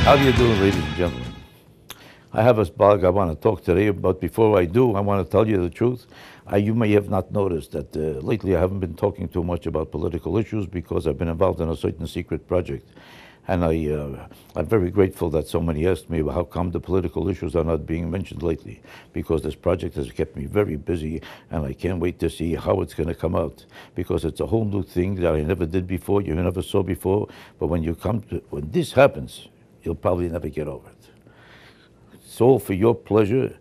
How do you do, ladies and gentlemen? I have a blog I want to talk today, but before I do, I want to tell you the truth. You may have not noticed that lately I haven't been talking too much about political issues because I've been involved in a certain secret project. And I'm very grateful that so many asked me how come the political issues are not being mentioned lately, because this project has kept me very busy, and I can't wait to see how it's going to come out, because it's a whole new thing that I never did before, you never saw before. But when this happens, you'll probably never get over it. It's all for your pleasure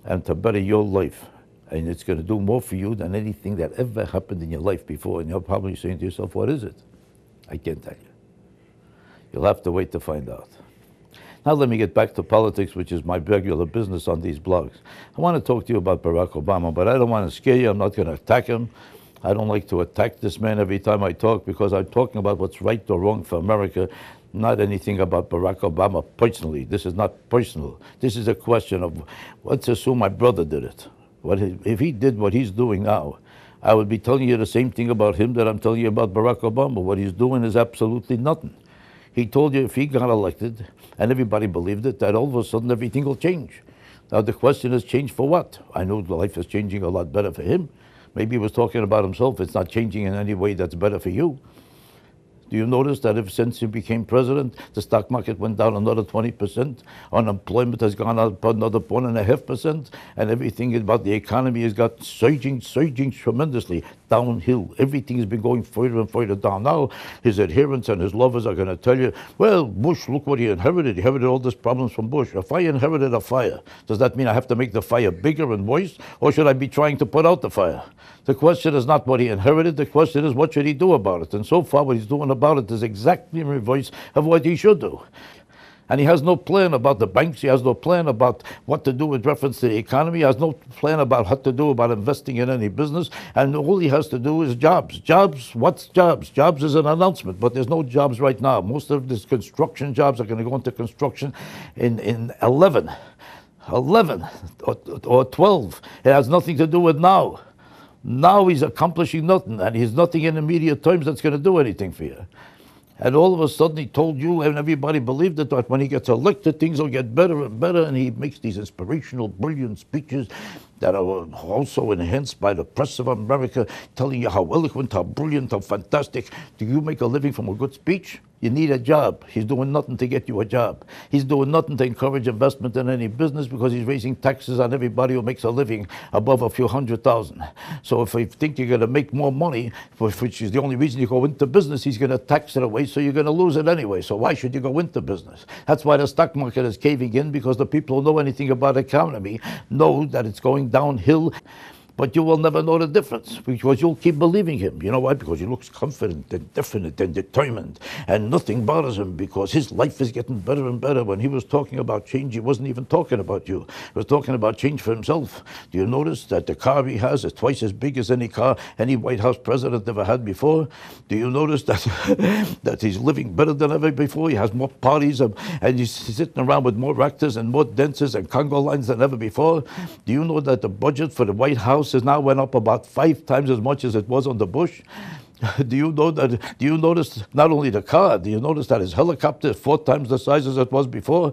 and to better your life. And it's going to do more for you than anything that ever happened in your life before. And you're probably saying to yourself, what is it? I can't tell you. You'll have to wait to find out. Now let me get back to politics, which is my regular business on these blogs. I want to talk to you about Barack Obama, but I don't want to scare you. I'm not going to attack him. I don't like to attack this man every time I talk, because I'm talking about what's right or wrong for America, not anything about Barack Obama personally. This is not personal. This is a question of, let's assume my brother did it. If he did what he's doing now, I would be telling you the same thing about him that I'm telling you about Barack Obama. What he's doing is absolutely nothing. He told you if he got elected, and everybody believed it, that all of a sudden everything will change. Now the question is, change for what? I know life is changing a lot better for him. Maybe he was talking about himself. It's not changing in any way that's better for you. Do you notice that since he became president, the stock market went down another 20%, unemployment has gone up another 1.5%, and everything about the economy has got surging tremendously downhill. Everything has been going further and further down. Now his adherents and his lovers are going to tell you, well, Bush, look what he inherited. He inherited all these problems from Bush. If I inherited a fire, does that mean I have to make the fire bigger and worse, or should I be trying to put out the fire? The question is not what he inherited. The question is, what should he do about it? And so far, what he's doing about it is exactly in reverse of what he should do. And he has no plan about the banks. He has no plan about what to do with reference to the economy. He has no plan about what to do about investing in any business. And all he has to do is jobs. Jobs, what's jobs? Jobs is an announcement, but there's no jobs right now. Most of these construction jobs are going to go into construction in 11 or 12. It has nothing to do with now. Now he's accomplishing nothing, and he's nothing in immediate terms that's going to do anything for you. And all of a sudden he told you, and everybody believed it, that when he gets elected, things will get better and better, and he makes these inspirational, brilliant speeches that are also enhanced by the press of America, telling you how eloquent, how brilliant, how fantastic. Do you make a living from a good speech? You need a job. He's doing nothing to get you a job. He's doing nothing to encourage investment in any business, because he's raising taxes on everybody who makes a living above a few $100,000. So if you think you're going to make more money, which is the only reason you go into business, he's going to tax it away, so you're going to lose it anyway. So why should you go into business? That's why the stock market is caving in, because the people who know anything about economy know that it's going downhill. But you will never know the difference, because you'll keep believing him. You know why? Because he looks confident and definite and determined, and nothing bothers him, because his life is getting better and better. When he was talking about change, he wasn't even talking about you. He was talking about change for himself. Do you notice that the car he has is twice as big as any car any White House president ever had before? Do you notice that that he's living better than ever before? He has more parties, and he's sitting around with more actors and more dancers and Congo lines than ever before? Do you know that the budget for the White House has now went up about 5 times as much as it was under Bush? Do you notice not only the car, do you notice that his helicopter is 4 times the size as it was before?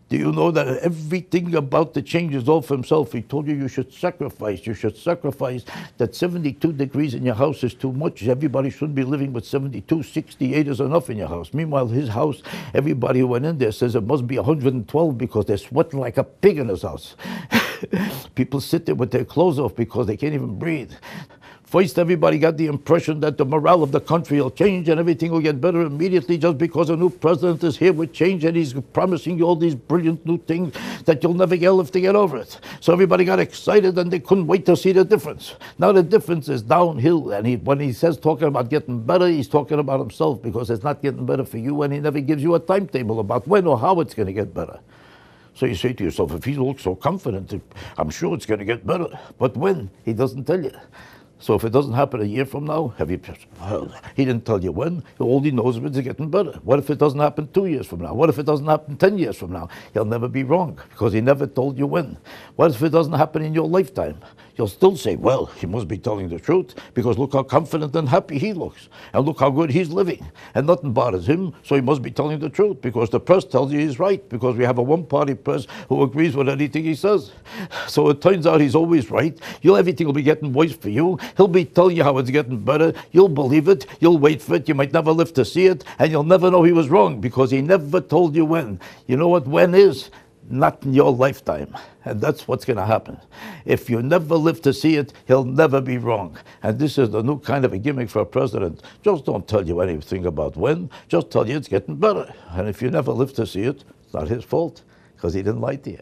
Do you know that everything about the change is all for himself? He told you should sacrifice. You should sacrifice. That 72 degrees in your house is too much. Everybody shouldn't be living with 72. 68 is enough in your house. Meanwhile, his house, everybody who went in there says it must be 112 because they're sweating like a pig in his house. People sit there with their clothes off because they can't even breathe. First, everybody got the impression that the morale of the country will change and everything will get better immediately just because a new president is here with change, and he's promising you all these brilliant new things that you'll never live to get over it. So everybody got excited and they couldn't wait to see the difference. Now the difference is downhill, and when he says talking about getting better, he's talking about himself, because it's not getting better for you, and he never gives you a timetable about when or how it's going to get better. So you say to yourself, if he looks so confident, I'm sure it's going to get better. But when? He doesn't tell you. So if it doesn't happen a year from now, well, he didn't tell you when. All he knows is it's getting better. What if it doesn't happen 2 years from now? What if it doesn't happen 10 years from now? He'll never be wrong because he never told you when. What if it doesn't happen in your lifetime? You'll still say, well, he must be telling the truth because look how confident and happy he looks. And look how good he's living. And nothing bothers him, so he must be telling the truth because the press tells you he's right because we have a one-party press who agrees with anything he says. So it turns out he's always right. Everything will be getting worse for you. He'll be telling you how it's getting better. You'll believe it. You'll wait for it. You might never live to see it. And you'll never know he was wrong because he never told you when. You know what when is? Not in your lifetime. And that's what's going to happen. If you never live to see it, he'll never be wrong. And this is the new kind of a gimmick for a president. Just don't tell you anything about when. Just tell you it's getting better. And if you never live to see it, it's not his fault because he didn't lie to you.